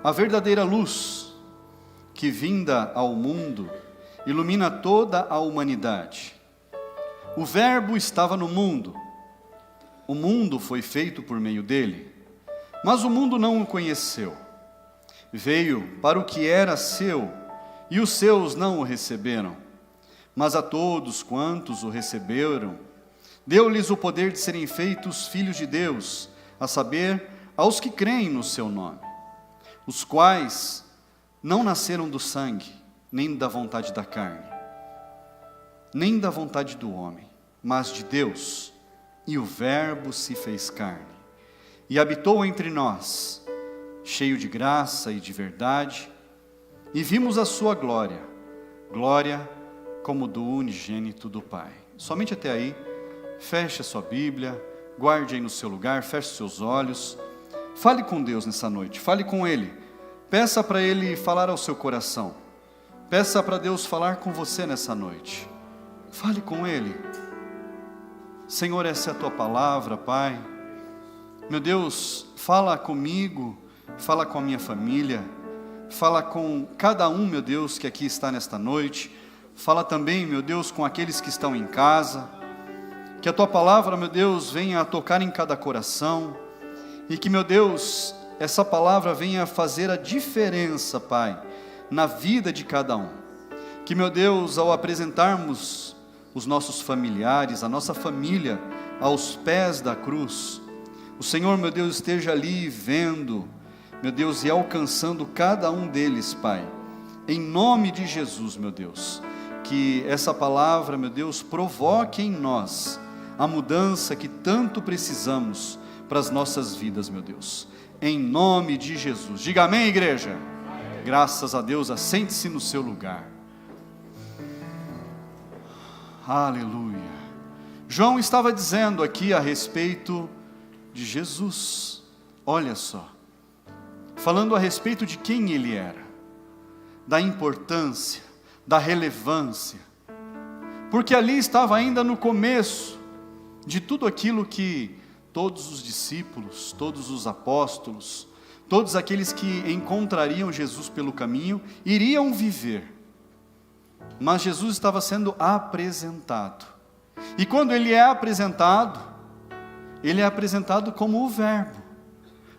a verdadeira luz, que vinda ao mundo, ilumina toda a humanidade. O Verbo estava no mundo. O mundo foi feito por meio dele, mas o mundo não o conheceu. Veio para o que era seu, e os seus não o receberam. Mas a todos quantos o receberam, deu-lhes o poder de serem feitos filhos de Deus, a saber, aos que creem no seu nome, os quais não nasceram do sangue, nem da vontade da carne, nem da vontade do homem, mas de Deus. E o Verbo se fez carne, e habitou entre nós, cheio de graça e de verdade, e vimos a sua glória, glória como do unigênito do Pai. Somente até aí. Feche a sua Bíblia, guarde aí no seu lugar, feche os seus olhos, fale com Deus nessa noite, fale com Ele, peça para Ele falar ao seu coração, peça para Deus falar com você nessa noite, fale com Ele. Senhor, essa é a Tua palavra, Pai. Meu Deus, fala comigo, fala com a minha família, fala com cada um, meu Deus, que aqui está nesta noite, fala também, meu Deus, com aqueles que estão em casa. Que a Tua palavra, meu Deus, venha a tocar em cada coração, e que, meu Deus, essa palavra venha a fazer a diferença, Pai, na vida de cada um. Que, meu Deus, ao apresentarmos os nossos familiares, a nossa família, aos pés da cruz, o Senhor, meu Deus, esteja ali vendo, meu Deus, e alcançando cada um deles, Pai, em nome de Jesus, meu Deus, que essa palavra, meu Deus, provoque em nós a mudança que tanto precisamos para as nossas vidas, meu Deus, em nome de Jesus. Diga amém, igreja. Amém. Graças a Deus, assente-se no seu lugar. Aleluia. João estava dizendo aqui a respeito de Jesus, olha só, falando a respeito de quem ele era, da importância, da relevância, porque ali estava ainda no começo de tudo aquilo que todos os discípulos, todos os apóstolos, todos aqueles que encontrariam Jesus pelo caminho, iriam viver. Mas Jesus estava sendo apresentado. E quando ele é apresentado como o Verbo,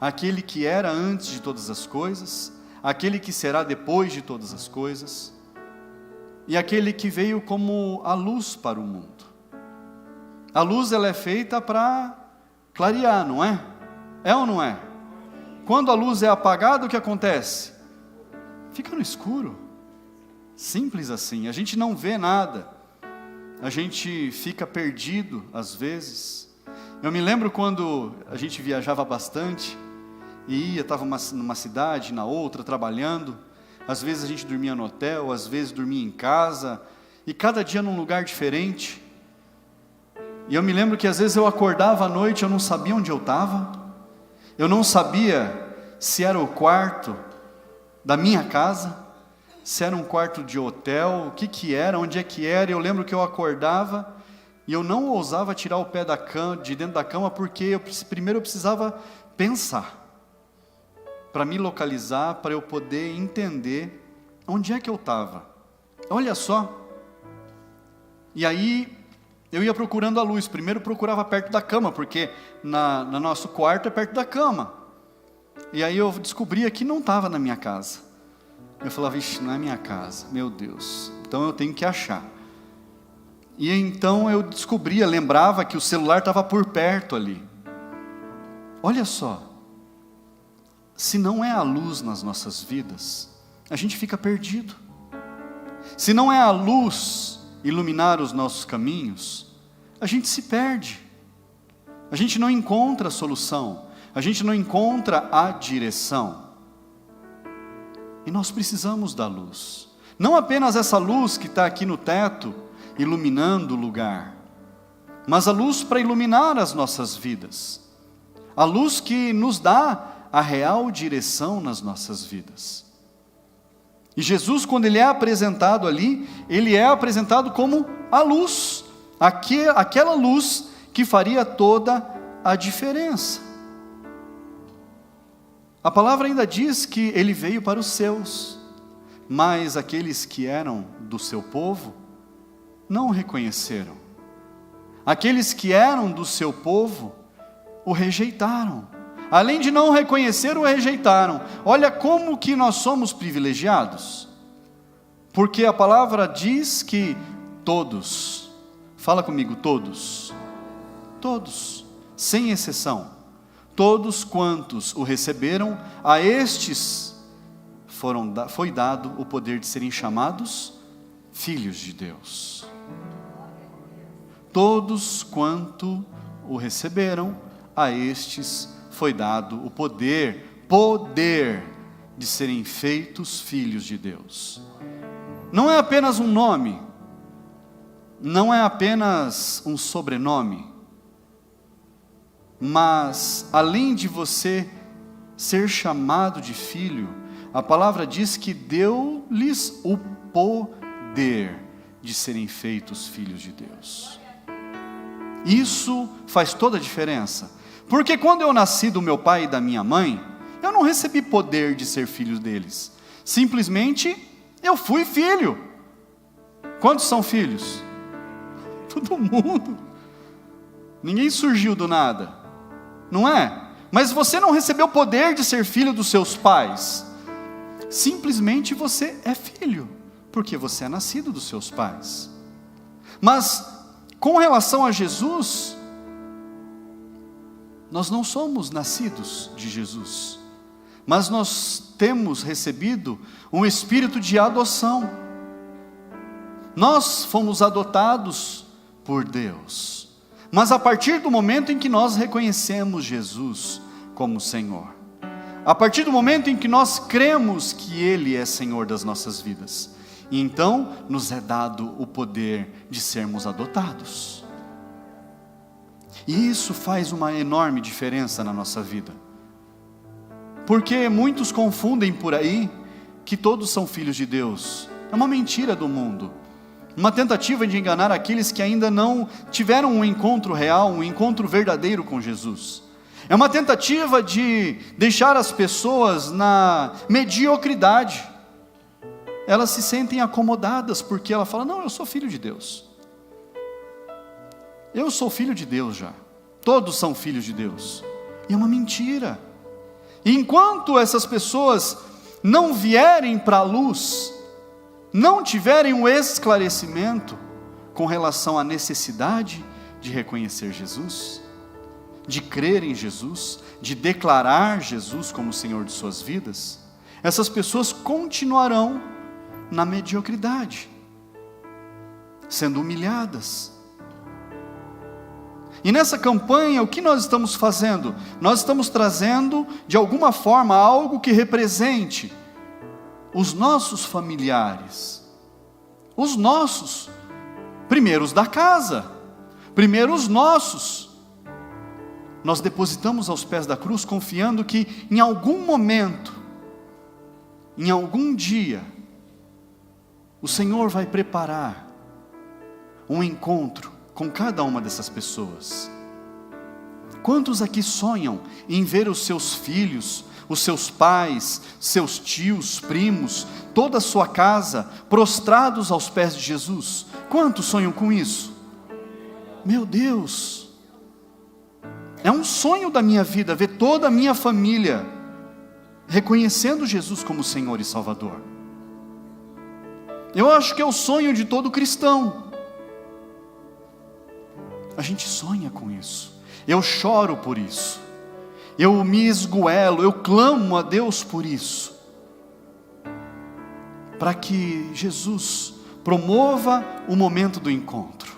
aquele que era antes de todas as coisas, aquele que será depois de todas as coisas, e aquele que veio como a luz para o mundo. A luz, ela é feita para clarear, não é? É ou não é? Quando a luz é apagada, o que acontece? Fica no escuro. Simples assim, a gente não vê nada, a gente fica perdido às vezes. Eu me lembro quando a gente viajava bastante, e estava numa cidade, na outra, trabalhando, às vezes a gente dormia no hotel, às vezes dormia em casa, e cada dia num lugar diferente. E eu me lembro que às vezes eu acordava à noite, eu não sabia onde eu estava, eu não sabia se era o quarto da minha casa, se era um quarto de hotel, o que era, onde é que era. Eu lembro que eu acordava e eu não ousava tirar o pé de dentro da cama, porque primeiro eu precisava pensar, para me localizar, para eu poder entender onde é que eu estava. Olha só, e aí eu ia procurando a luz. Primeiro procurava perto da cama, porque no nosso quarto é perto da cama, e aí eu descobria que não estava na minha casa. Eu falava, vixe, não é minha casa, meu Deus, então eu tenho que achar. E então eu descobria, lembrava que o celular estava por perto ali. Olha só, se não é a luz nas nossas vidas, a gente fica perdido. Se não é a luz iluminar os nossos caminhos, a gente se perde. A gente não encontra a solução, a gente não encontra a direção. E nós precisamos da luz. Não apenas essa luz que está aqui no teto, iluminando o lugar, mas a luz para iluminar as nossas vidas. A luz que nos dá a real direção nas nossas vidas. E Jesus, quando ele é apresentado ali, ele é apresentado como a luz, aquela luz que faria toda a diferença. A palavra ainda diz que ele veio para os seus, mas aqueles que eram do seu povo não o reconheceram. Aqueles que eram do seu povo o rejeitaram. Além de não o reconhecer, o rejeitaram. Olha como que nós somos privilegiados. Porque a palavra diz que todos, fala comigo, todos, sem exceção, todos quantos o receberam, a estes foi dado o poder de serem chamados filhos de Deus. Todos quanto o receberam, a estes foi dado o poder de serem feitos filhos de Deus. Não é apenas um nome, não é apenas um sobrenome, mas além de você ser chamado de filho, a palavra diz que deu-lhes o poder de serem feitos filhos de Deus. Isso faz toda a diferença, porque quando eu nasci do meu pai e da minha mãe, eu não recebi poder de ser filho deles, simplesmente eu fui filho. Quantos são filhos? Todo mundo. Ninguém surgiu do nada, não é? Mas você não recebeu o poder de ser filho dos seus pais, simplesmente você é filho, porque você é nascido dos seus pais. Mas com relação a Jesus, nós não somos nascidos de Jesus, mas nós temos recebido um espírito de adoção. Nós fomos adotados por Deus, mas a partir do momento em que nós reconhecemos Jesus como Senhor, a partir do momento em que nós cremos que Ele é Senhor das nossas vidas, e então nos é dado o poder de sermos adotados. E isso faz uma enorme diferença na nossa vida, porque muitos confundem por aí que todos são filhos de Deus. É uma mentira do mundo, uma tentativa de enganar aqueles que ainda não tiveram um encontro real, um encontro verdadeiro com Jesus. É uma tentativa de deixar as pessoas na mediocridade. Elas se sentem acomodadas porque ela fala: não, eu sou filho de Deus. Eu sou filho de Deus já. Todos são filhos de Deus. E é uma mentira. E enquanto essas pessoas não vierem para a luz, não tiverem um esclarecimento com relação à necessidade de reconhecer Jesus, de crer em Jesus, de declarar Jesus como Senhor de suas vidas, essas pessoas continuarão na mediocridade, sendo humilhadas. E nessa campanha, o que nós estamos fazendo? Nós estamos trazendo, de alguma forma, algo que represente os nossos familiares, os nossos, primeiro os da casa, primeiro os nossos. Nós depositamos aos pés da cruz, confiando que em algum momento, em algum dia, o Senhor vai preparar um encontro com cada uma dessas pessoas. Quantos aqui sonham em ver os seus filhos, os seus pais, seus tios, primos, toda a sua casa prostrados aos pés de Jesus? Quantos sonham com isso? Meu Deus, é um sonho da minha vida ver toda a minha família reconhecendo Jesus como Senhor e Salvador. Eu acho que é o sonho de todo cristão. A gente sonha com isso. Eu choro por isso. Eu me esgoelo, eu clamo a Deus por isso. Para que Jesus promova o momento do encontro.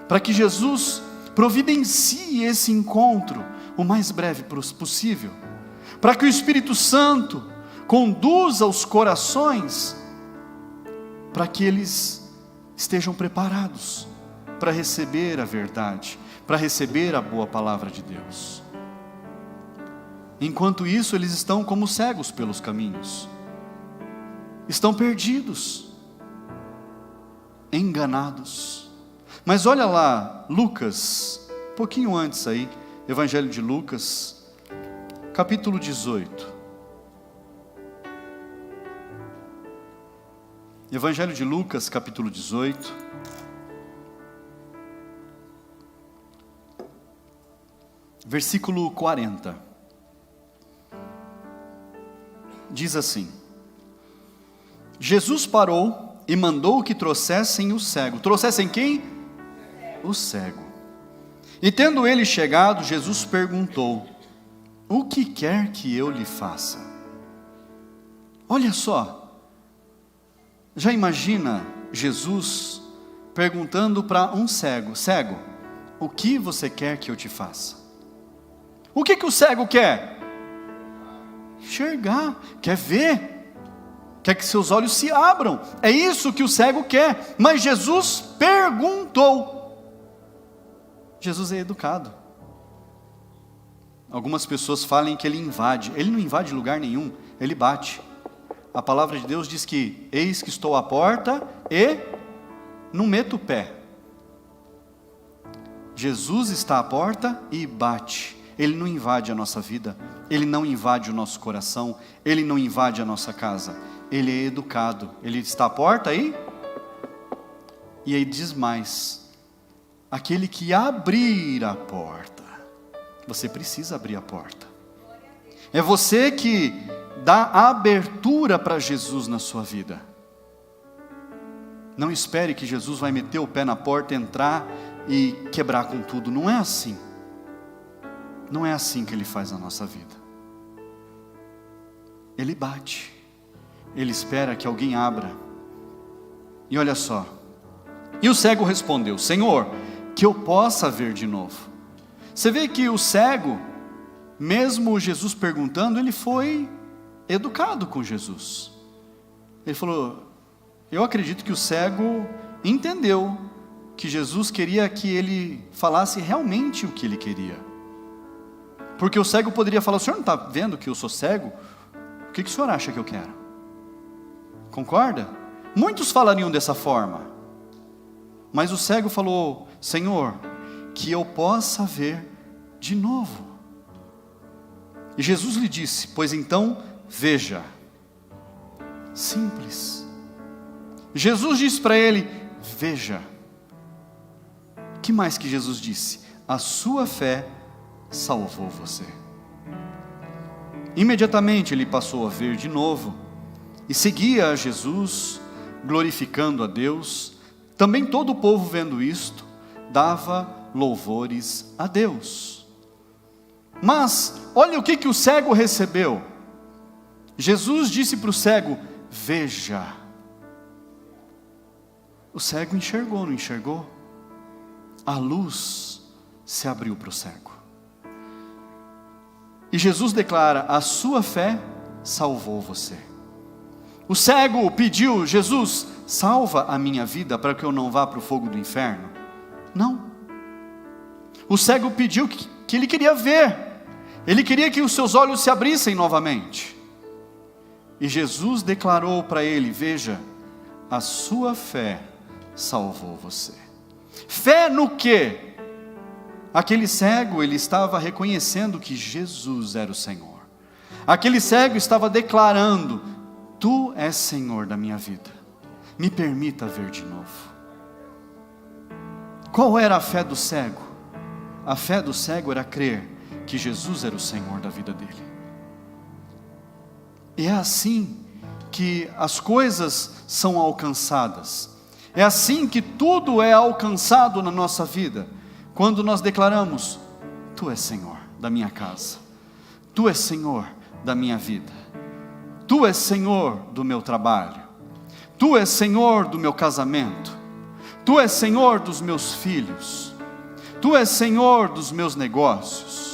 Para que Jesus providencie esse encontro o mais breve possível. Para que o Espírito Santo conduza os corações, para que eles estejam preparados para receber a verdade, para receber a boa palavra de Deus. Enquanto isso, eles estão como cegos pelos caminhos, estão perdidos, enganados. Mas olha lá, Lucas, um pouquinho antes aí, Evangelho de Lucas, capítulo 18. Evangelho de Lucas, capítulo 18. Versículo 40. Diz assim: Jesus parou e mandou que trouxessem o cego. Trouxessem quem? O cego. E tendo ele chegado, Jesus perguntou: o que quer que eu lhe faça? Olha só. Já imagina Jesus perguntando para um cego: cego, o que você quer que eu te faça? O que o cego quer? Enxergar, quer ver, quer que seus olhos se abram. É isso que o cego quer. Mas Jesus perguntou. Jesus é educado. Algumas pessoas falam que ele invade. Ele não invade lugar nenhum, ele bate. A palavra de Deus diz que: eis que estou à porta e não meto o pé. Jesus está à porta e bate. Ele não invade a nossa vida, Ele não invade o nosso coração, Ele não invade a nossa casa. Ele é educado. Ele está à porta aí? E aí diz mais: aquele que abrir a porta. Você precisa abrir a porta. É você que dá abertura para Jesus na sua vida. Não espere que Jesus vai meter o pé na porta, entrar e quebrar com tudo. Não é assim. Não é assim que Ele faz na nossa vida. Ele bate. Ele espera que alguém abra. E olha só. E o cego respondeu: Senhor, que eu possa ver de novo. Você vê que o cego, mesmo Jesus perguntando, ele foi educado com Jesus. Ele falou: eu acredito que o cego entendeu que Jesus queria que ele falasse realmente o que ele queria. Porque o cego poderia falar: o senhor não está vendo que eu sou cego? O que o senhor acha que eu quero? Concorda? Muitos falariam dessa forma. Mas o cego falou: Senhor, que eu possa ver de novo. E Jesus lhe disse: pois então, veja. Simples. Jesus disse para ele: veja. Que mais que Jesus disse? A sua fé salvou você. Imediatamente ele passou a ver de novo e seguia a Jesus, glorificando a Deus. Também todo o povo, vendo isto, dava louvores a Deus. Mas olha o que o cego recebeu. Jesus disse para o cego: veja. O cego enxergou, não enxergou? A luz se abriu para o cego. E Jesus declara: a sua fé salvou você. O cego pediu: Jesus, salva a minha vida para que eu não vá para o fogo do inferno. Não. O cego pediu que ele queria ver. Ele queria que os seus olhos se abrissem novamente. E Jesus declarou para ele: veja, a sua fé salvou você. Fé no quê? Aquele cego, ele estava reconhecendo que Jesus era o Senhor. Aquele cego estava declarando: tu és Senhor da minha vida, me permita ver de novo. Qual era a fé do cego? A fé do cego era crer que Jesus era o Senhor da vida dele. E é assim que as coisas são alcançadas. É assim que tudo é alcançado na nossa vida. Quando nós declaramos: tu és Senhor da minha casa, tu és Senhor da minha vida, tu és Senhor do meu trabalho, tu és Senhor do meu casamento, tu és Senhor dos meus filhos, tu és Senhor dos meus negócios.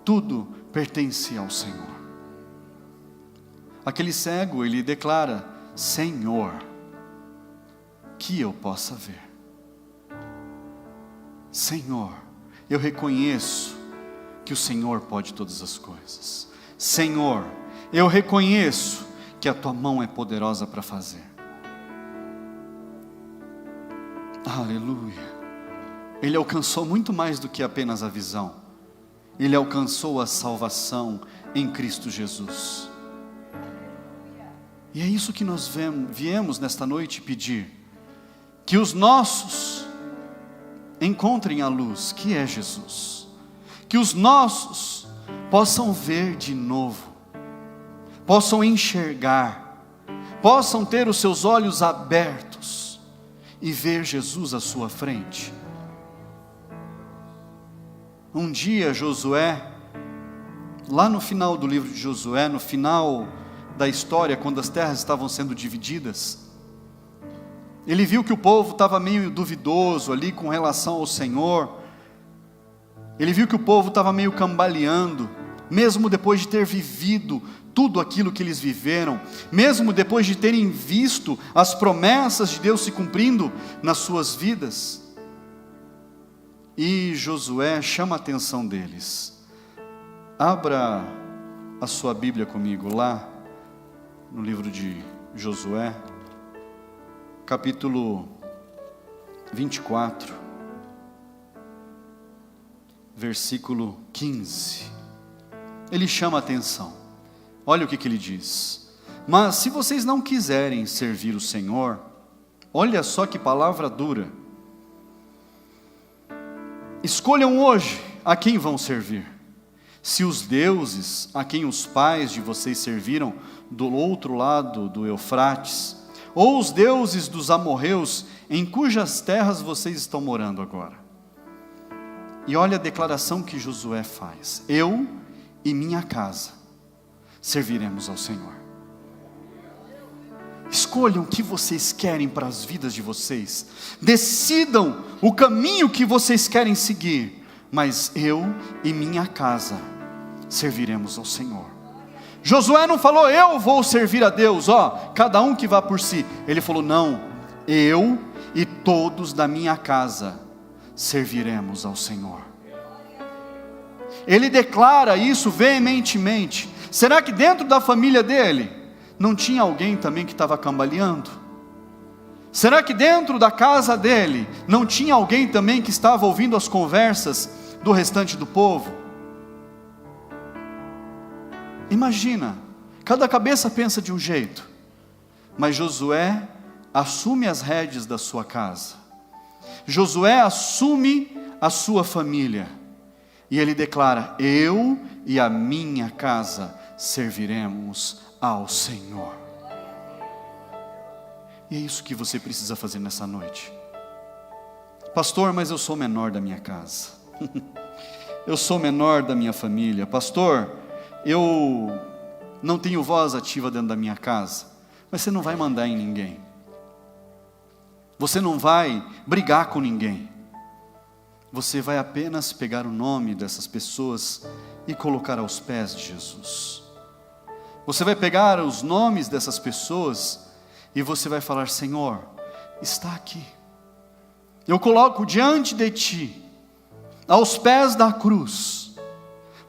Tudo pertence ao Senhor. Aquele cego, ele declara: Senhor, que eu possa ver. Senhor, eu reconheço que o Senhor pode todas as coisas. Senhor, eu reconheço que a tua mão é poderosa para fazer. Aleluia. Ele alcançou muito mais do que apenas a visão. ele alcançou a salvação em Cristo Jesus. E é isso que nós viemos nesta noite pedir, que os nossos encontrem a luz, que é Jesus, que os nossos possam ver de novo, possam enxergar, possam ter os seus olhos abertos e ver Jesus à sua frente. Um dia Josué, lá no final do livro de Josué, no final da história, quando as terras estavam sendo divididas, ele viu que o povo estava meio duvidoso ali com relação ao Senhor. Ele viu que o povo estava meio cambaleando, mesmo depois de ter vivido tudo aquilo que eles viveram, mesmo depois de terem visto as promessas de Deus se cumprindo nas suas vidas. E Josué chama a atenção deles. Abra a sua Bíblia comigo lá no livro de Josué, capítulo 24, versículo 15. Ele chama a atenção. Olha o que ele diz: mas se vocês não quiserem servir o Senhor, olha só que palavra dura, escolham hoje a quem vão servir. Se os deuses a quem os pais de vocês serviram do outro lado do Eufrates, ou os deuses dos amorreus em cujas terras vocês estão morando agora. E olha a declaração que Josué faz: eu e minha casa serviremos ao Senhor. Escolham o que vocês querem para as vidas de vocês, decidam o caminho que vocês querem seguir, mas eu e minha casa serviremos ao Senhor. Josué não falou, eu vou servir a Deus, cada um que vá por si. Ele falou, não, eu e todos da minha casa serviremos ao Senhor. Ele declara isso veementemente. Será que dentro da família dele não tinha alguém também que estava cambaleando? Será que dentro da casa dele não tinha alguém também que estava ouvindo as conversas do restante do povo? Imagina, cada cabeça pensa de um jeito, mas Josué assume as rédeas da sua casa, Josué assume a sua família, e ele declara, eu e a minha casa serviremos ao Senhor. E é isso que você precisa fazer nessa noite. Pastor, mas eu sou o menor da minha casa, eu sou o menor da minha família. Pastor, eu não tenho voz ativa dentro da minha casa. Mas você não vai mandar em ninguém, você não vai brigar com ninguém, você vai apenas pegar o nome dessas pessoas e colocar aos pés de Jesus. Você vai pegar os nomes dessas pessoas e você vai falar, Senhor, está aqui, eu coloco diante de Ti, aos pés da cruz,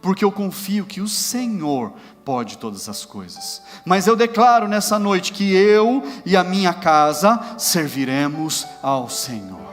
porque eu confio que o Senhor pode todas as coisas. Mas eu declaro nessa noite que eu e a minha casa serviremos ao Senhor.